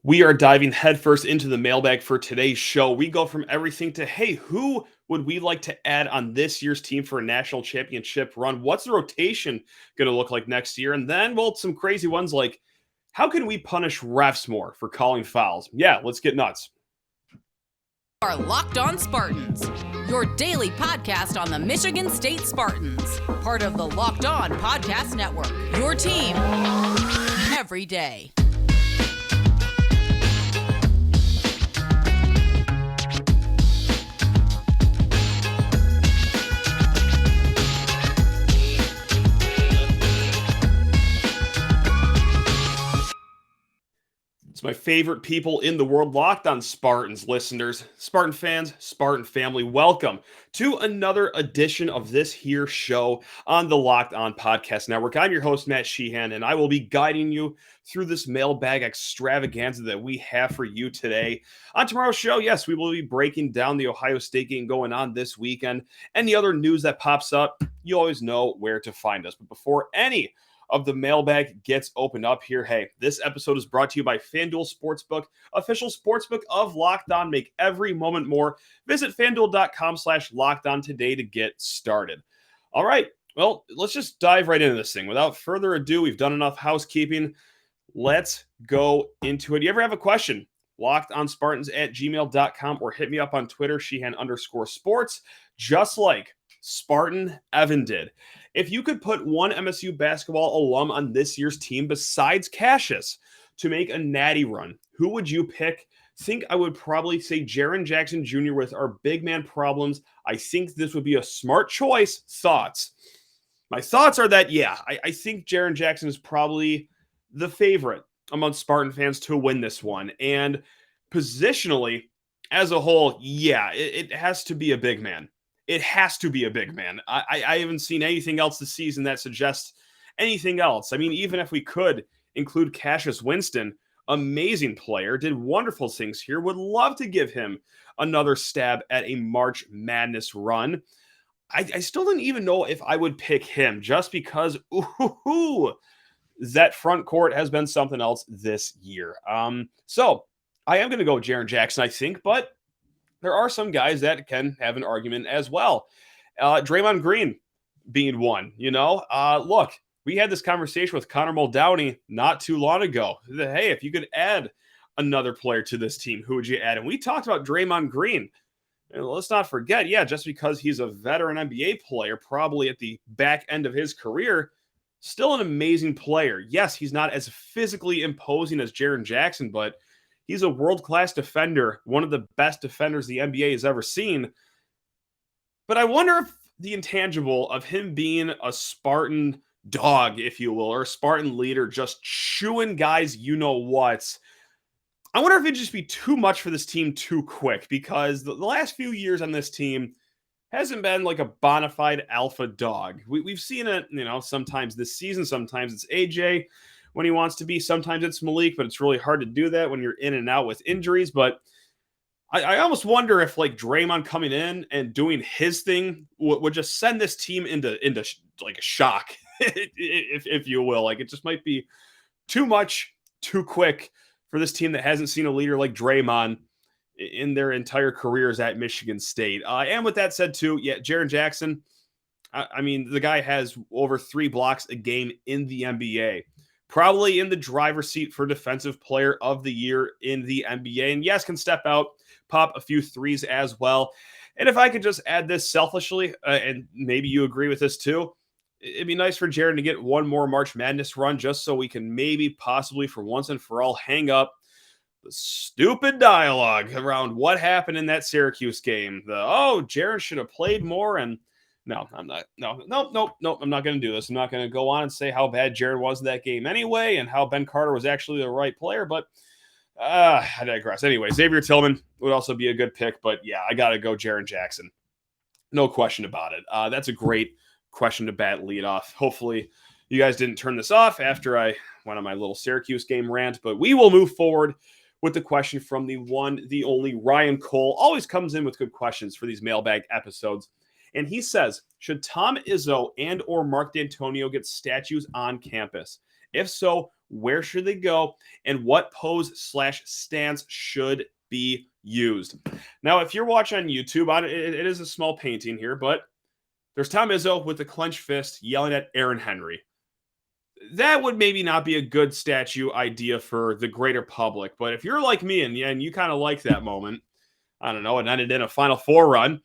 We are diving headfirst into the mailbag for today's show. We go from everything to, hey, who would we like to add on this year's team for a national championship run? What's the rotation going to look like next year? And then, well, some crazy ones like, how can we punish refs more for calling fouls? Yeah, let's get nuts. Are Locked On Spartans, your daily podcast on the Michigan State Spartans, part of the Locked On Podcast Network, your team every day. My favorite people in the world, Locked On Spartans listeners, Spartan fans, Spartan family, welcome to another edition of this here show on the Locked On Podcast Network. I'm your host, Matt Sheehan, and I will be guiding you through this mailbag extravaganza that we have for you today. On tomorrow's show, yes, we will be breaking down the Ohio State game going on this weekend. Any other news that pops up, you always know where to find us. But before any of the mailbag gets opened up here, hey, this episode is brought to you by FanDuel Sportsbook, official sportsbook of Locked On. Make every moment more. Visit FanDuel.com/LockedOn today to get started. All right, well, let's just dive right into this thing. Without further ado, we've done enough housekeeping. Let's go into it. You ever have a question? LockedOnSpartans@gmail.com or hit me up on Twitter, Sheehan_sports, just like Spartan Evan did. If you could put one MSU basketball alum on this year's team besides Cassius to make a natty run, who would you pick? Think I would probably say Jaren Jackson Jr. with our big man problems. I think this would be a smart choice. Thoughts? My thoughts are that, yeah, I think Jaren Jackson is probably the favorite among Spartan fans to win this one. And positionally, as a whole, yeah, it has to be a big man. It has to be a big man. I haven't seen anything else this season that suggests anything else. I mean, even if we could include Cassius Winston, amazing player, did wonderful things here. Would love to give him another stab at a March Madness run. I still didn't even know if I would pick him just because that front court has been something else this year. So I am going to go Jaren Jackson, I think, but there are some guys that can have an argument as well. Draymond Green being one, look, we had this conversation with Connor Muldowney not too long ago. Hey, if you could add another player to this team, who would you add? And we talked about Draymond Green. And let's not forget, yeah, just because he's a veteran NBA player, probably at the back end of his career, still an amazing player. Yes, he's not as physically imposing as Jaren Jackson, but he's a world-class defender, one of the best defenders the NBA has ever seen. But I wonder if the intangible of him being a Spartan dog, if you will, or a Spartan leader, just chewing guys you-know-whats, I wonder if it'd just be too much for this team too quick, because the last few years on this team hasn't been like a bona fide alpha dog. We've seen it, sometimes this season, sometimes it's AJ when he wants to be. Sometimes it's Malik, but it's really hard to do that when you're in and out with injuries. But I almost wonder if like Draymond coming in and doing his thing would just send this team into like a shock, if you will. Like it just might be too much, too quick for this team that hasn't seen a leader like Draymond in their entire careers at Michigan State. And with that said too, yeah, Jaren Jackson, I mean, the guy has over 3 blocks a game in the NBA. Probably in the driver's seat for Defensive Player of the Year in the NBA. And yes, can step out, pop a few threes as well. And if I could just add this selfishly, and maybe you agree with this too, it'd be nice for Jaren to get one more March Madness run just so we can maybe possibly for once and for all hang up the stupid dialogue around what happened in that Syracuse game. Jaren should have played more. And no, I'm not. No, I'm not going to do this. I'm not going to go on and say how bad Jaren was in that game anyway and how Ben Carter was actually the right player. But I digress. Anyway, Xavier Tillman would also be a good pick. But yeah, I got to go Jaren Jackson. No question about it. That's a great question to bat lead off. Hopefully you guys didn't turn this off after I went on my little Syracuse game rant. But we will move forward with the question from the one, the only Ryan Cole. Always comes in with good questions for these mailbag episodes. And he says, should Tom Izzo and or Mark Dantonio get statues on campus? If so, where should they go, and what pose/stance should be used. Now, if you're watching on YouTube, it is a small painting here, but there's Tom Izzo with the clenched fist yelling at Aaron Henry. That would maybe not be a good statue idea for the greater public, but if you're like me and you kind of like that moment, I don't know, it ended in a Final Four run,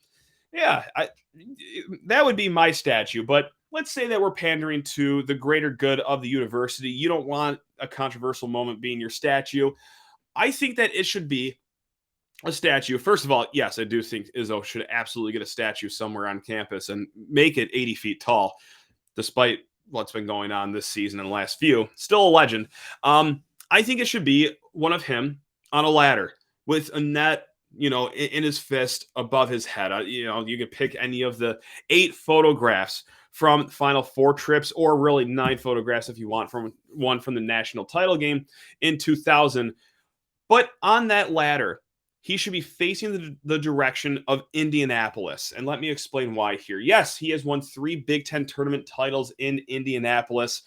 yeah, that would be my statue. But let's say that we're pandering to the greater good of the university. You don't want a controversial moment being your statue. I think that it should be a statue. First of all, yes, I do think Izzo should absolutely get a statue somewhere on campus and make it 80 feet tall, despite what's been going on this season and the last few. Still a legend. I think it should be one of him on a ladder with a net, in his fist above his head. You could pick any of the 8 photographs from Final Four trips, or really 9 photographs if you want, from one from the national title game in 2000. But on that ladder, he should be facing the direction of Indianapolis. And let me explain why here. Yes, he has won 3 Big Ten tournament titles in Indianapolis,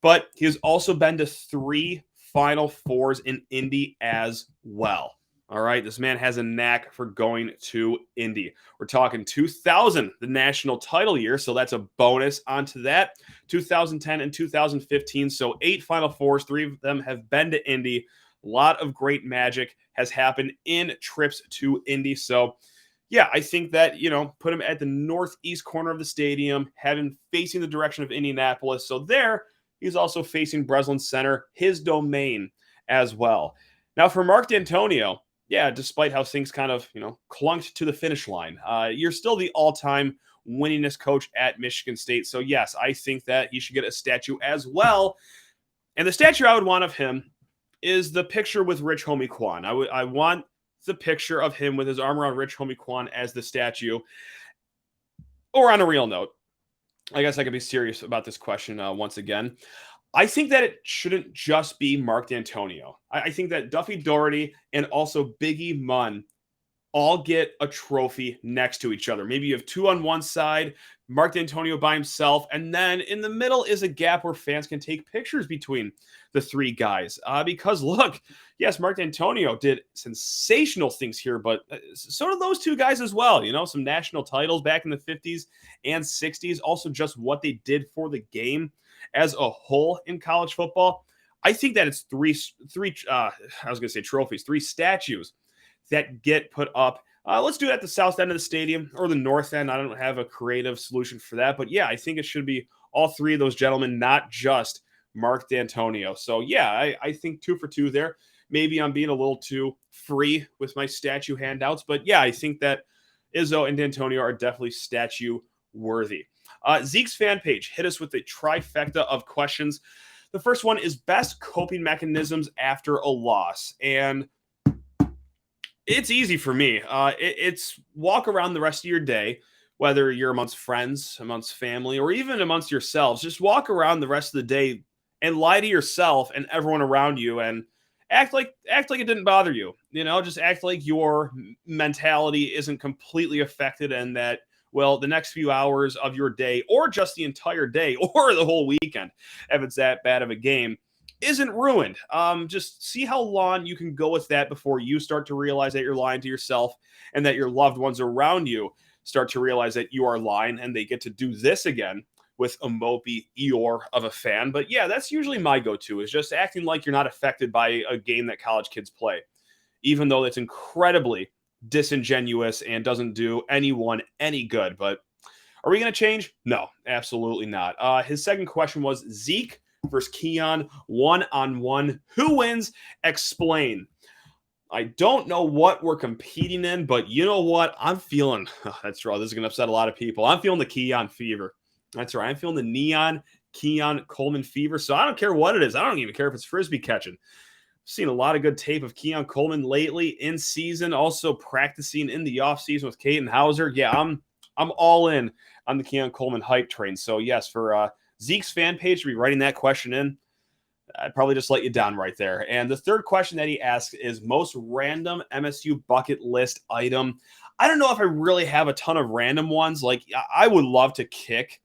but he has also been to 3 Final Fours in Indy as well. All right, this man has a knack for going to Indy. We're talking 2000, the national title year, so that's a bonus onto that. 2010 and 2015, so 8 Final Fours, 3 of them have been to Indy. A lot of great magic has happened in trips to Indy. So, yeah, I think that, put him at the northeast corner of the stadium, have him facing the direction of Indianapolis. So there, he's also facing Breslin Center, his domain as well. Now, for Mark Dantonio, yeah, despite how things kind of, clunked to the finish line, you're still the all-time winningest coach at Michigan State. So, yes, I think that he should get a statue as well. And the statue I would want of him is the picture with Rich Homie Quan. I want the picture of him with his arm around Rich Homie Quan as the statue. Or on a real note, I guess I could be serious about this question once again. I think that it shouldn't just be Mark Dantonio. I think that Duffy Doherty and also Biggie Munn all get a trophy next to each other. Maybe you have 2 on one side, Mark Dantonio by himself, and then in the middle is a gap where fans can take pictures between the 3 guys. Because look, yes, Mark Dantonio did sensational things here, but so did those 2 guys as well. Some national titles back in the 50s and 60s. Also just what they did for the game as a whole in college football. I think that it's three trophies, 3 statues that get put up. Let's do it at the south end of the stadium or the north end. I don't have a creative solution for that. But, yeah, I think it should be all 3 of those gentlemen, not just Mark Dantonio. So, yeah, I think 2 for 2 there. Maybe I'm being a little too free with my statue handouts. But, yeah, I think that Izzo and Dantonio are definitely statue worthy. Zeke's fan page hit us with a trifecta of questions. The first one is best coping mechanisms after a loss. And it's easy for me. It's walk around the rest of your day, whether you're amongst friends, amongst family, or even amongst yourselves. Just walk around the rest of the day and lie to yourself and everyone around you and act like it didn't bother you. Just act like your mentality isn't completely affected and that, well, the next few hours of your day or just the entire day or the whole weekend, if it's that bad of a game, isn't ruined. Just see how long you can go with that before you start to realize that you're lying to yourself and that your loved ones around you start to realize that you are lying and they get to do this again with a mopey Eeyore of a fan. But yeah, that's usually my go-to, is just acting like you're not affected by a game that college kids play, even though it's incredibly disingenuous and doesn't do anyone any good. But are we going to change? No, absolutely not. His second question was Zeke versus Keon, 1-on-1. Who wins? Explain. I don't know what we're competing in, but you know what? I'm feeling, that's right, this is going to upset a lot of people. I'm feeling the Keon fever. That's right. I'm feeling the neon Keon Coleman fever. So I don't care what it is. I don't even care if it's Frisbee catching. Seen a lot of good tape of Keon Coleman lately in season, also practicing in the offseason with Caden Hauser. Yeah, I'm all in on the Keon Coleman hype train. So yes, for Zeke's fan page to be writing that question in, I'd probably just let you down right there. And the third question that he asks is most random MSU bucket list item. I don't know if I really have a ton of random ones. Like, I would love to kick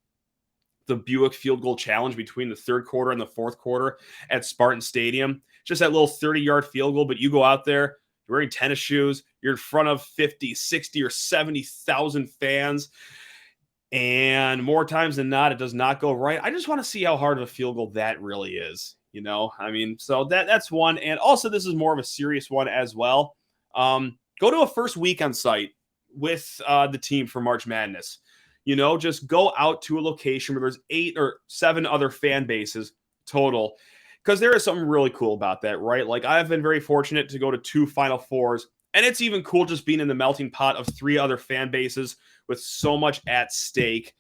the Buick field goal challenge between the third quarter and the fourth quarter at Spartan Stadium. Just that little 30-yard field goal, but you go out there, you're wearing tennis shoes, you're in front of 50, 60, or 70,000 fans, and more times than not, it does not go right. I just want to see how hard of a field goal that really is. I mean, so that's one. And also, this is more of a serious one as well. Go to a first weekend site with the team for March Madness. Just go out to a location where there's 8 or 7 other fan bases total, because there is something really cool about that, right? Like, I've been very fortunate to go to 2 Final Fours, and it's even cool just being in the melting pot of 3 other fan bases with so much at stake.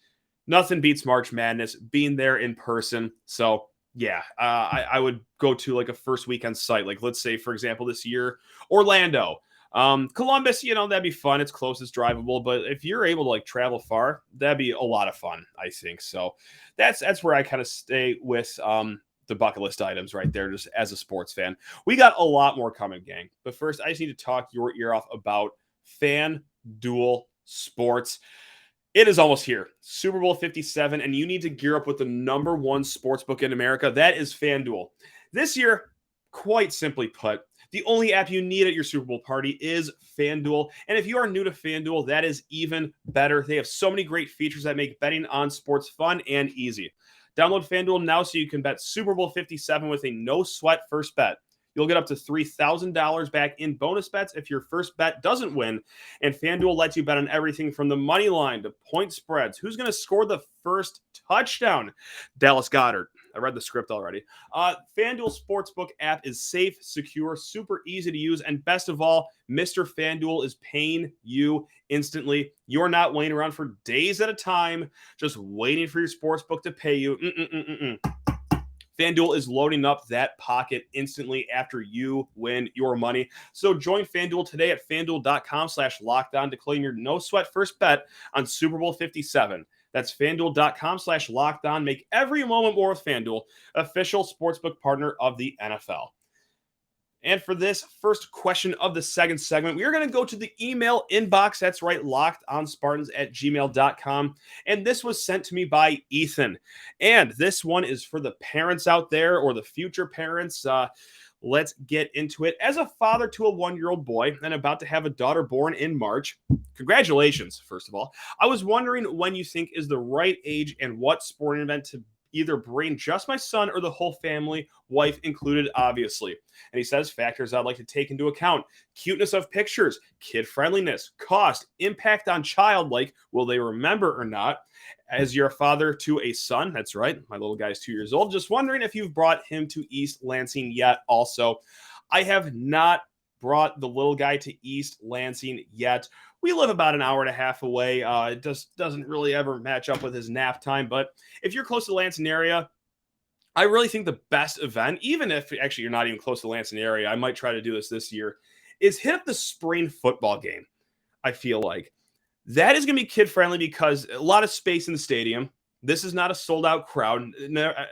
Nothing beats March Madness, being there in person. So, yeah, I would go to like a first weekend site. Like, let's say, for example, this year, Orlando. Columbus, that'd be fun. It's close, it's drivable. But if you're able to like travel far, that'd be a lot of fun, I think. So that's where I kind of stay with the bucket list items right there, just as a sports fan. We got a lot more coming, gang. But first, I just need to talk your ear off about FanDuel Sports. It is almost here, Super Bowl 57, and you need to gear up with the number one sports book in America. That is FanDuel. This year, quite simply put, the only app you need at your Super Bowl party is FanDuel. And if you are new to FanDuel, that is even better. They have so many great features that make betting on sports fun and easy. Download FanDuel now so you can bet Super Bowl 57 with a no-sweat first bet. You'll get up to $3,000 back in bonus bets if your first bet doesn't win. And FanDuel lets you bet on everything from the money line to point spreads. Who's going to score the first touchdown? Dallas Goedert. I read the script already. FanDuel Sportsbook app is safe, secure, super easy to use, and best of all, Mr. FanDuel is paying you instantly. You're not waiting around for days at a time, just waiting for your sportsbook to pay you. FanDuel is loading up that pocket instantly after you win your money. So join FanDuel today at FanDuel.com/lockdown to claim your no-sweat first bet on Super Bowl 57. That's FanDuel.com/lockdown. Make every moment more with FanDuel, official sportsbook partner of the NFL. And for this first question of the second segment, we are going to go to the email inbox. That's right, lockedonspartans@gmail.com. And this was sent to me by Ethan. And this one is for the parents out there, or the future parents. Let's get into it. As a father to a 1-year-old boy and about to have a daughter born in March, congratulations, first of all. I was wondering when you think is the right age and what sporting event to either bring just my son or the whole family, wife included, obviously. And he says factors I'd like to take into account: cuteness of pictures, kid friendliness, cost, impact on child, like will they remember or not. As your father to a son, that's right, my little guy's 2 years old, just wondering if you've brought him to East Lansing yet. Also, I have not brought the little guy to East Lansing yet. We live about an hour and a half away. It just doesn't really ever match up with his nap time. But if you're close to the Lansing area, I really think the best event, even if actually you're not even close to the Lansing area, I might try to do this year, is hit up the spring football game. I feel like that is going to be kid friendly because a lot of space in the stadium. This is not a sold out crowd.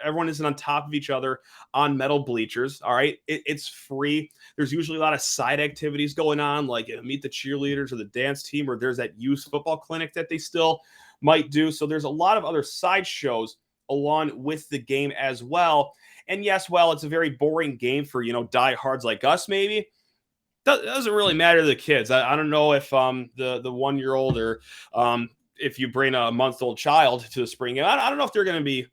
Everyone isn't on top of each other on metal bleachers. All right. It's free. There's usually a lot of side activities going on, like meet the cheerleaders or the dance team, or there's that youth football clinic that they still might do. So there's a lot of other side shows along with the game as well. And yes, well, it's a very boring game for, diehards like us, maybe. Doesn't really matter to the kids. I don't know if the 1-year-old or if you bring a month-old child to the spring game. I don't know if they're going to be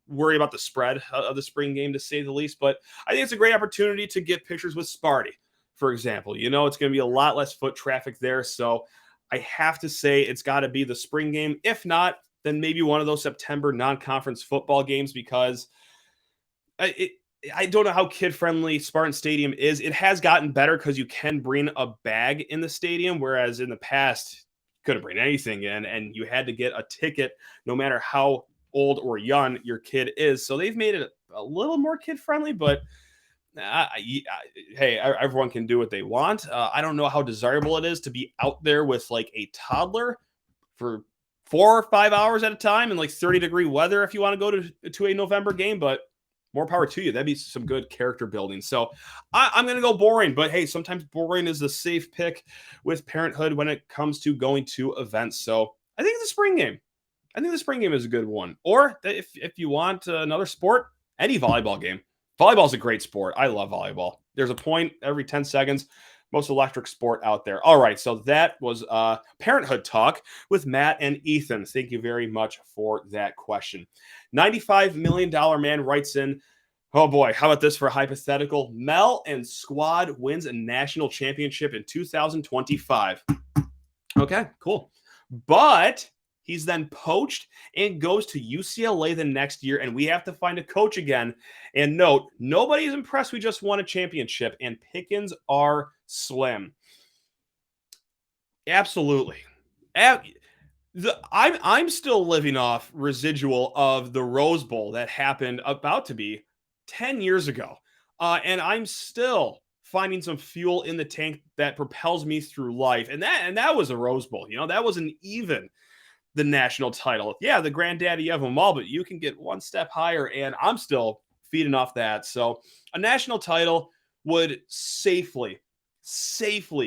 worried about the spread of the spring game, to say the least. But I think it's a great opportunity to get pictures with Sparty, for example. It's going to be a lot less foot traffic there. So I have to say it's got to be the spring game. If not, then maybe one of those September non-conference football games, because I don't know how kid-friendly Spartan Stadium is. It has gotten better because you can bring a bag in the stadium, whereas in the past, couldn't bring anything in, and you had to get a ticket no matter how old or young your kid is. So they've made it a little more kid-friendly, but hey, everyone can do what they want. I don't know how desirable it is to be out there with like a toddler for 4 or 5 hours at a time in like 30-degree weather if you want to go to a November game, but more power to you. That'd be some good character building. So I'm going to go boring, but hey, sometimes boring is the safe pick with parenthood when it comes to going to events. So I think it's a spring game. I think the spring game is a good one. Or if you want another sport, any volleyball game. Volleyball is a great sport. I love volleyball. There's a point every 10 seconds. Most electric sport out there. All right, so that was Parenthood Talk with Matt and Ethan. Thank you very much for that question. $95 million man writes in, oh boy, how about this for a hypothetical? Mel and squad wins a national championship in 2025. Okay, cool. But he's then poached and goes to UCLA the next year, and we have to find a coach again. And note, nobody's impressed we just won a championship, and pickings are slim. Absolutely. I'm still living off residual of the Rose Bowl that happened about to be 10 years ago. And I'm still finding some fuel in the tank that propels me through life. And that was a Rose Bowl. That wasn't even the national title. Yeah, the granddaddy of them all, but you can get one step higher, and I'm still feeding off that. So a national title would safely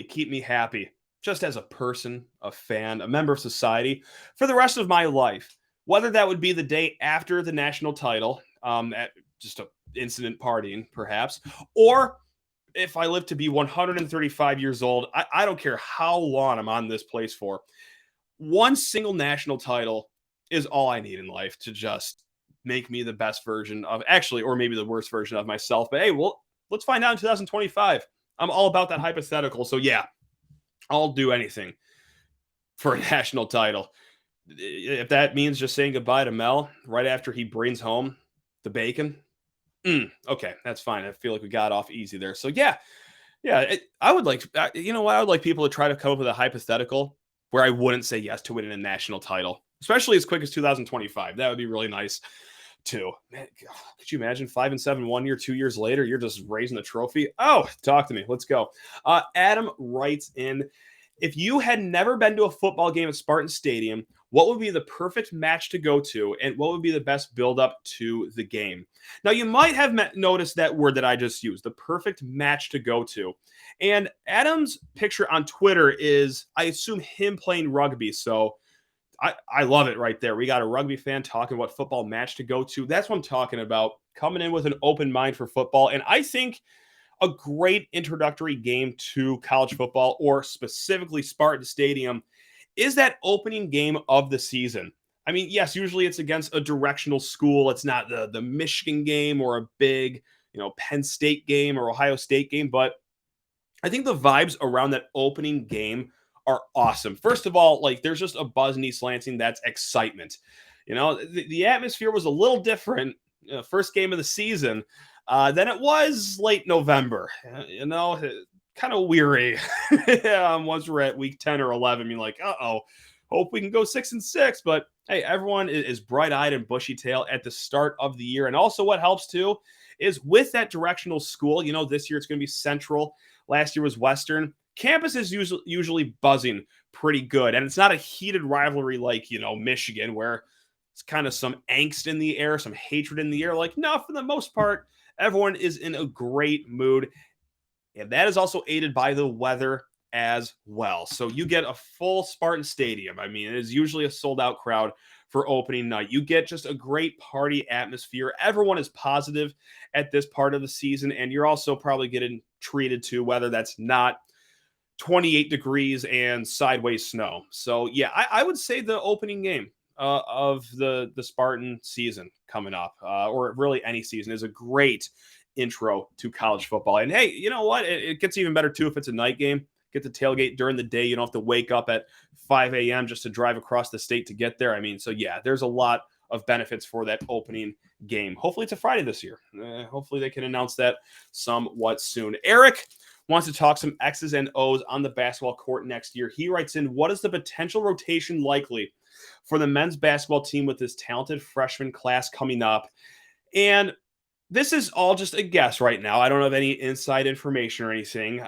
keep me happy, just as a person, a fan, a member of society, for the rest of my life. Whether that would be the day after the national title, at just a incident partying, perhaps, or if I live to be 135 years old, I don't care how long I'm on this place for. One single national title is all I need in life to just make me the best version of, actually, or maybe the worst version of myself. But hey, well, let's find out in 2025. I'm all about that hypothetical. So yeah, I'll do anything for a national title. If that means just saying goodbye to Mel right after he brings home the bacon, okay, that's fine. I feel like we got off easy there. So yeah, I would like, you know what? I would like people to try to come up with a hypothetical where I wouldn't say yes to winning a national title, especially as quick as 2025. That would be really nice too. Man, God, could you imagine 5-7 1 year, 2 years later, you're just raising the trophy? Oh, talk to me. Let's go. Adam writes in, if you had never been to a football game at Spartan Stadium, what would be the perfect match to go to, and what would be the best build-up to the game? Now, you might have noticed that word that I just used, the perfect match to go to. And Adam's picture on Twitter is, I assume, him playing rugby. So I love it right there. We got a rugby fan talking what football match to go to. That's what I'm talking about, coming in with an open mind for football. And I think a great introductory game to college football, or specifically Spartan Stadium, is that opening game of the season. I mean, yes, usually it's against a directional school. It's not the Michigan game or a big, Penn State game or Ohio State game, but I think the vibes around that opening game are awesome. First of all, there's just a buzz in East Lansing that's excitement. The atmosphere was a little different, first game of the season, than it was late November. Kind of weary. Once we're at week 10 or 11, you're like, hope we can go 6-6. But hey, everyone is bright-eyed and bushy-tailed at the start of the year. And also what helps too is with that directional school, this year it's going to be Central. Last year was Western. Campus is usually buzzing pretty good. And it's not a heated rivalry like, Michigan, where it's kind of some angst in the air, some hatred in the air. No, for the most part, everyone is in a great mood. And that is also aided by the weather as well. So you get a full Spartan Stadium. I mean, it is usually a sold-out crowd for opening night. You get just a great party atmosphere. Everyone is positive at this part of the season, and you're also probably getting treated to whether that's not 28 degrees and sideways snow. So yeah, I would say the opening game of the Spartan season coming up, or really any season, is a great intro to college football. And hey, you know what? It gets even better too if it's a night game. Get to tailgate during the day. You don't have to wake up at 5 a.m. just to drive across the state to get there. I mean, so yeah, there's a lot of benefits for that opening game. Hopefully it's a Friday this year. Hopefully they can announce that somewhat soon. Eric wants to talk some X's and O's on the basketball court next year. He writes in, what is the potential rotation likely for the men's basketball team with this talented freshman class coming up? And this is all just a guess right now. I don't have any inside information or anything.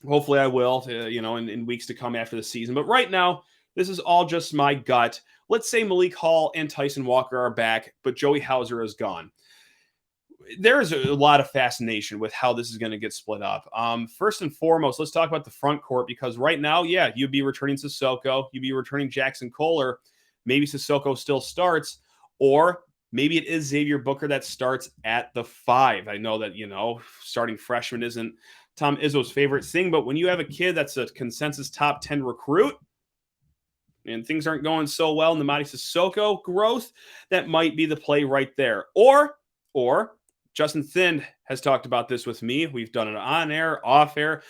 Hopefully I will, in weeks to come after the season. But right now, this is all just my gut. Let's say Malik Hall and Tyson Walker are back, but Joey Hauser is gone. There's a lot of fascination with how this is going to get split up. First and foremost, let's talk about the front court, because right now, yeah, you'd be returning Sissoko, you'd be returning Jackson Kohler. maybe Sissoko still starts, or maybe it is Xavier Booker that starts at the 5. I know that, starting freshman isn't Tom Izzo's favorite thing, but when you have a kid that's a consensus top 10 recruit and things aren't going so well in the Mady Sissoko growth, that might be the play right there. Or Justin Thind has talked about this with me. We've done it on air, off air.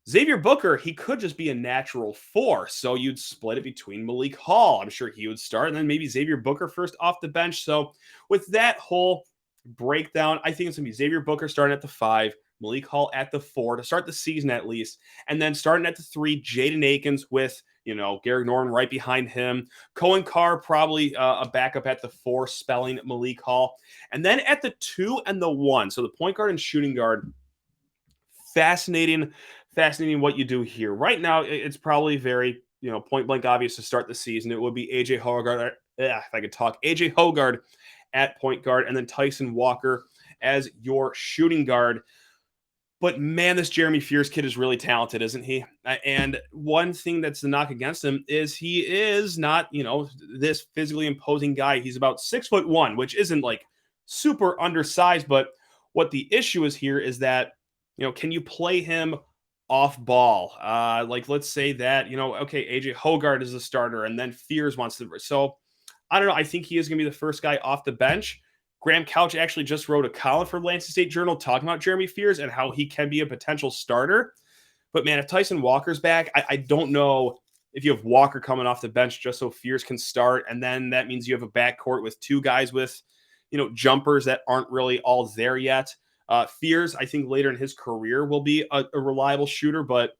Xavier Booker, he could just be a natural 4. So you'd split it between Malik Hall. I'm sure he would start. And then maybe Xavier Booker first off the bench. So with that whole breakdown, I think it's going to be Xavier Booker starting at the 5, Malik Hall at the 4 to start the season at least. And then starting at the 3, Jaden Akins with, Garrett Norton right behind him. Cohen Carr probably a backup at the 4, spelling Malik Hall. And then at the 2 and the 1, so the point guard and shooting guard, fascinating what you do here. Right now, it's probably very, point blank obvious to start the season. It would be AJ Hoggard, if I could talk, AJ Hoggard at point guard, and then Tyson Walker as your shooting guard. But man, this Jeremy Fears kid is really talented, isn't he? And one thing that's the knock against him is he is not, this physically imposing guy. He's about 6'1", which isn't like super undersized. But what the issue is here is that, can you play him off ball? Like, let's say that, okay, AJ Hoggard is the starter and then Fears wants to. So I don't know. I think he is going to be the first guy off the bench. Graham Couch actually just wrote a column for Lansing State Journal talking about Jeremy Fears and how he can be a potential starter. But man, if Tyson Walker's back, I don't know if you have Walker coming off the bench just so Fears can start. And then that means you have a backcourt with 2 guys with, jumpers that aren't really all there yet. Fears, I think later in his career will be a reliable shooter, but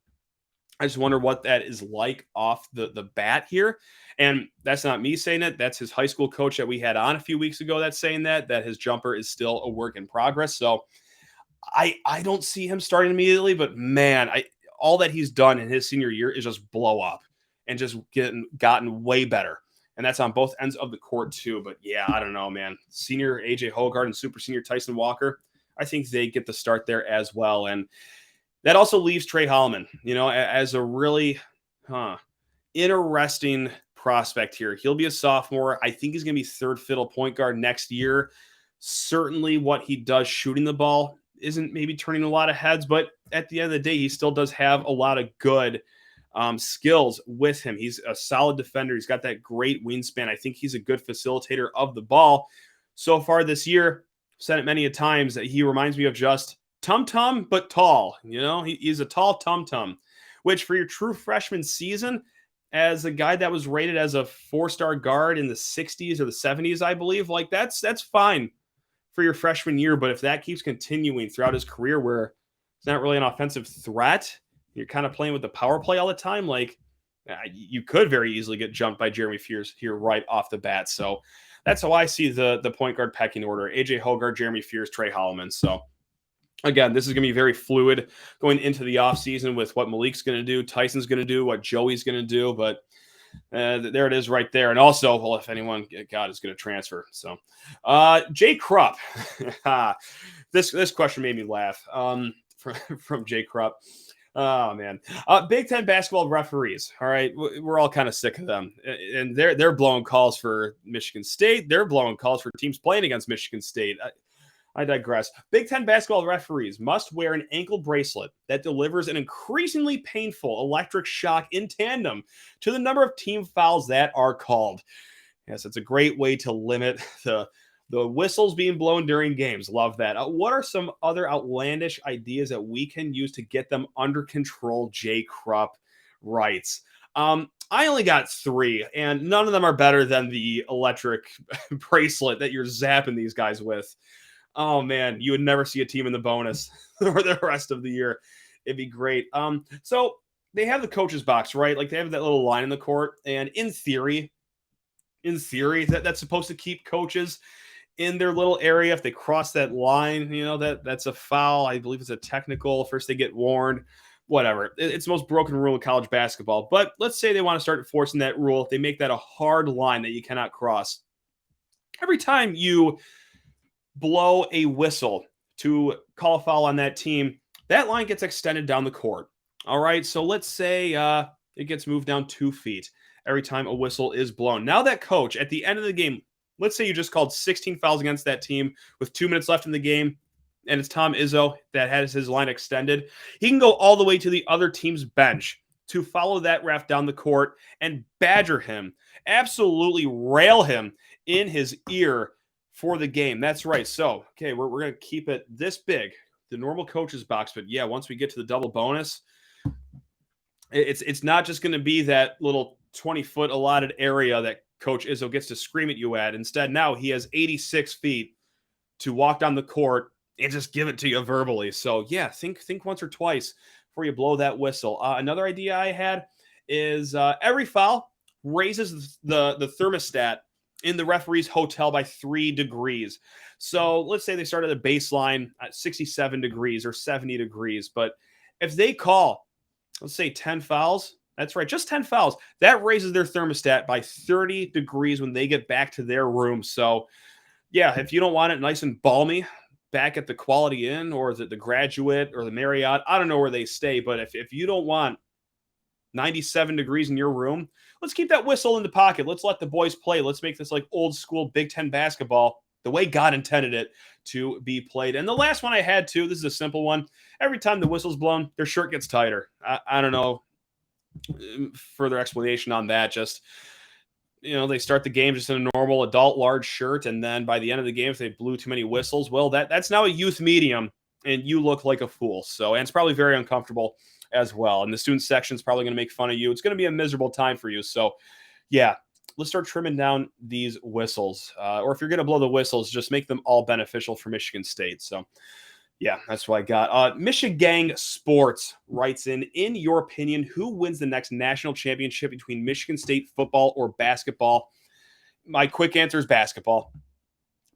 I just wonder what that is like off the bat here. And that's not me saying it. That's his high school coach that we had on a few weeks ago that's saying that his jumper is still a work in progress. So I don't see him starting immediately, but man, all that he's done in his senior year is just blow up and just gotten way better. And that's on both ends of the court too. But yeah, I don't know, man. Senior AJ Hoggard and super senior Tyson Walker, I think they get the start there as well. And that also leaves Trey Holloman, as a really interesting prospect here. He'll be a sophomore. I think he's going to be third fiddle point guard next year. Certainly what he does shooting the ball isn't maybe turning a lot of heads, but at the end of the day, he still does have a lot of good skills with him. He's a solid defender. He's got that great wingspan. I think he's a good facilitator of the ball. So far this year, I've said it many a times, that he reminds me of just Tum-Tum, but tall. He's a tall Tum-Tum, which for your true freshman season, as a guy that was rated as a 4-star guard in the 60s or the 70s, I believe, like that's fine for your freshman year. But if that keeps continuing throughout his career where it's not really an offensive threat, you're kind of playing with the power play all the time, like you could very easily get jumped by Jeremy Fears here right off the bat. So that's how I see the point guard pecking order: AJ Hoggard, Jeremy Fears, Trey Holloman. So again, this is going to be very fluid going into the offseason with what Malik's going to do, Tyson's going to do, what Joey's going to do. But there it is right there. And also, well, if anyone, God, is going to transfer. So Jay Krupp. This question made me laugh from Jay Krupp. Oh, man. Big Ten basketball referees. All right. We're all kind of sick of them. And they're blowing calls for Michigan State. They're blowing calls for teams playing against Michigan State. I digress. Big Ten basketball referees must wear an ankle bracelet that delivers an increasingly painful electric shock in tandem to the number of team fouls that are called. Yes, it's a great way to limit the whistles being blown during games. Love that. What are some other outlandish ideas that we can use to get them under control? Jay Krupp writes. I only got 3, and none of them are better than the electric bracelet that you're zapping these guys with. Oh, man, you would never see a team in the bonus for the rest of the year. It'd be great. So they have the coach's box, right? Like they have that little line in the court. And in theory, that's supposed to keep coaches in their little area. If they cross that line, that's a foul. I believe it's a technical. First they get warned. Whatever. It's the most broken rule of college basketball. But let's say they want to start enforcing that rule. They make that a hard line that you cannot cross. Every time you blow a whistle to call a foul on that team, that line gets extended down the court. All right. So let's say it gets moved down 2 feet. every time a whistle is blown. Now that coach, at the end of the game, let's say you just called 16 fouls against that team with 2 minutes left in the game, and it's Tom Izzo that has his line extended. He can go all the way to the other team's bench to follow that ref down the court and badger him, absolutely rail him in his ear for the game. That's right. So, okay, we're going to keep it this big, the normal coach's box. But yeah, once we get to the double bonus, it's not just going to be that little 20-foot allotted area that Coach Izzo gets to scream at you at. Instead, now he has 86 feet to walk down the court and just give it to you verbally. So yeah, think once or twice before you blow that whistle. Another idea I had is every foul raises the thermostat in the referee's hotel by 3 degrees. So let's say they start at a baseline at 67 degrees or 70 degrees. But if they call, let's say 10 fouls, that's right, just 10 fouls, that raises their thermostat by 30 degrees when they get back to their room. So yeah, if you don't want it nice and balmy back at the Quality Inn or the Graduate or the Marriott, I don't know where they stay, but if you don't want 97 degrees in your room, let's keep that whistle in the pocket. Let's let the boys play. Let's make this like old school Big Ten basketball the way God intended it to be played. And the last one I had too, this is a simple one. Every time the whistle's blown, their shirt gets tighter. I don't know further explanation on that. Just, they start the game just in a normal adult large shirt, and then by the end of the game, if they blew too many whistles, well, that's now a youth medium, and you look like a fool. So, and it's probably very uncomfortable as well. And the student section is probably going to make fun of you. It's going to be a miserable time for you. So, yeah, let's start trimming down these whistles. Or if you're going to blow the whistles, just make them all beneficial for Michigan State. So, yeah, that's what I got. Michigan Sports writes in your opinion, who wins the next national championship between Michigan State football or basketball? My quick answer is basketball.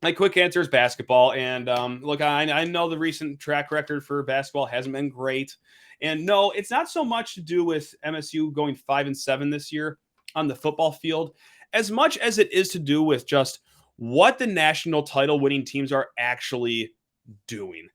And look, I know the recent track record for basketball hasn't been great. And no, it's not so much to do with MSU going 5-7 this year on the football field, as much as it is to do with just what the national title winning teams are actually doing.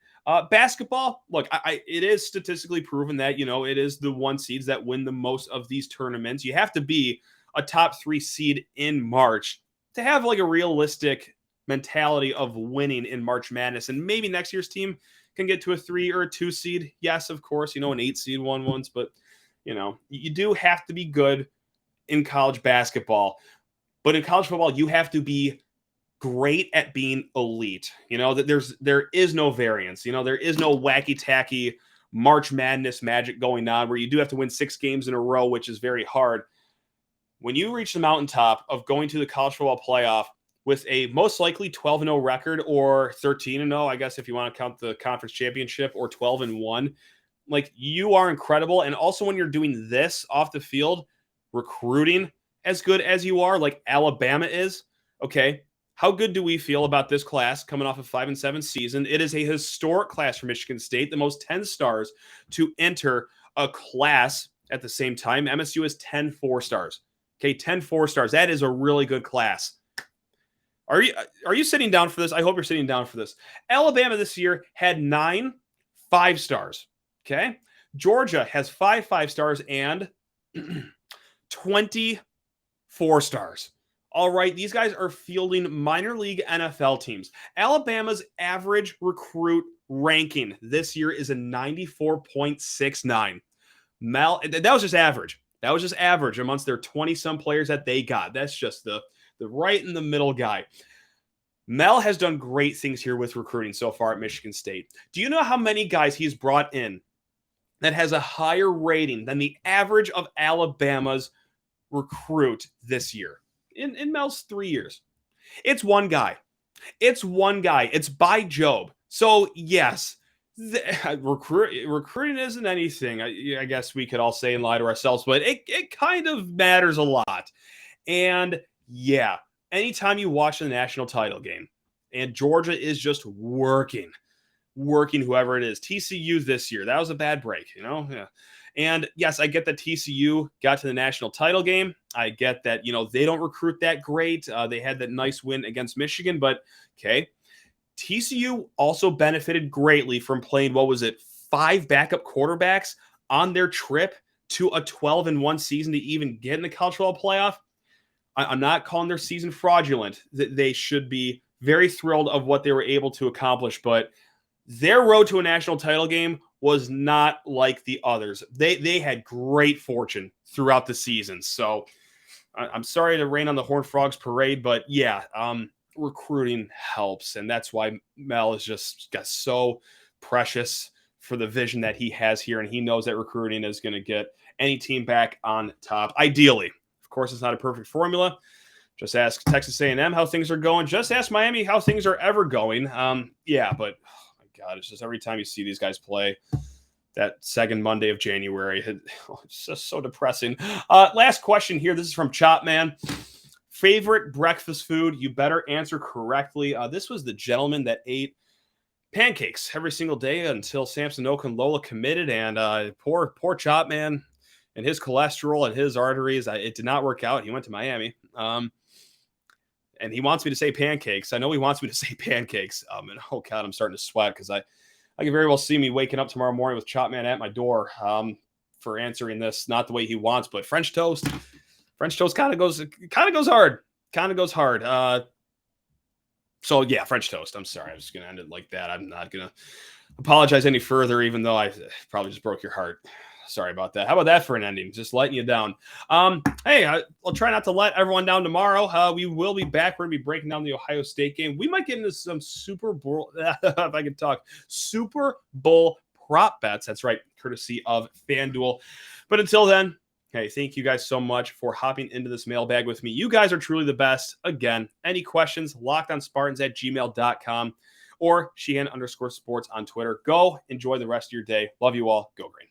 Basketball, look, it is statistically proven that, it is the 1 seeds that win the most of these tournaments. You have to be a top 3 seed in March to have like a realistic mentality of winning in March Madness. And maybe next year's team can get to a 3 or a 2 seed. Yes, of course, an 8 seed won once, but you do have to be good in college basketball. But in college football, you have to be great at being elite. That there is no variance. There is no wacky tacky March Madness magic going on where you do have to win 6 games in a row, which is very hard. When you reach the mountaintop of going to the college football playoff with a most likely 12-0 record or 13-0, I guess if you want to count the conference championship, or 12-1, like, you are incredible. And also when you're doing this off the field, recruiting as good as you are, like Alabama is, okay, how good do we feel about this class coming off a 5-7 season? It is a historic class for Michigan State, the most 10 stars to enter a class at the same time. MSU is 10 4-stars. Okay, 10 4-stars. That is a really good class. Are you sitting down for this? I hope you're sitting down for this. Alabama this year had 9 5-stars. Okay, Georgia has 5 5-stars and 20 4-stars. All right, these guys are fielding minor league NFL teams. Alabama's average recruit ranking this year is a 94.69. That was just average. That was just average amongst their 20-some players that they got. That's just the right in the middle guy. Mel has done great things here with recruiting so far at Michigan State. Do you know how many guys he's brought in that has a higher rating than the average of Alabama's recruit this year? In Mel's 3 years. It's one guy. It's by Job. So, yes, recruiting isn't anything, I guess we could all say and lie to ourselves, but it kind of matters a lot. And, yeah, anytime you watch the national title game and Georgia is just working whoever it is. TCU this year, that was a bad break, Yeah. And yes, I get that TCU got to the national title game. I get that, they don't recruit that great. They had that nice win against Michigan, but okay. TCU also benefited greatly from playing, 5 backup quarterbacks on their trip to a 12-1 season to even get in the college football playoff. I'm not calling their season fraudulent. They should be very thrilled of what they were able to accomplish, but their road to a national title game was not like the others. They had great fortune throughout the season. So I'm sorry to rain on the Horned Frogs parade, but yeah, recruiting helps. And that's why Mel is just got so precious for the vision that he has here. And he knows that recruiting is going to get any team back on top, ideally. Of course, it's not a perfect formula. Just ask Texas A&M how things are going. Just ask Miami how things are ever going. Yeah, but oh my God, it's just every time you see these guys play that second Monday of January, it's just so depressing. Last question here. This is from Chopman. Favorite breakfast food? You better answer correctly. This was the gentleman that ate pancakes every single day until Samson Okunlola committed, and poor Chopman and his cholesterol and his arteries, it did not work out. He went to Miami. And he wants me to say pancakes. I know he wants me to say pancakes. And oh God, I'm starting to sweat because I can very well see me waking up tomorrow morning with Chopman at my door for answering this not the way he wants, but French toast kind of goes hard. So yeah, French toast. I'm sorry. I'm just going to end it like that. I'm not going to apologize any further, even though I probably just broke your heart. Sorry about that. How about that for an ending? Just letting you down. Hey, I'll try not to let everyone down tomorrow. We will be back. We're going to be breaking down the Ohio State game. We might get into some Super Bowl, if I can talk, Super Bowl prop bets. That's right, courtesy of FanDuel. But until then, hey, thank you guys so much for hopping into this mailbag with me. You guys are truly the best. Again, any questions, lockedonspartans@gmail.com or Sheehan_sports on Twitter. Go enjoy the rest of your day. Love you all. Go Green.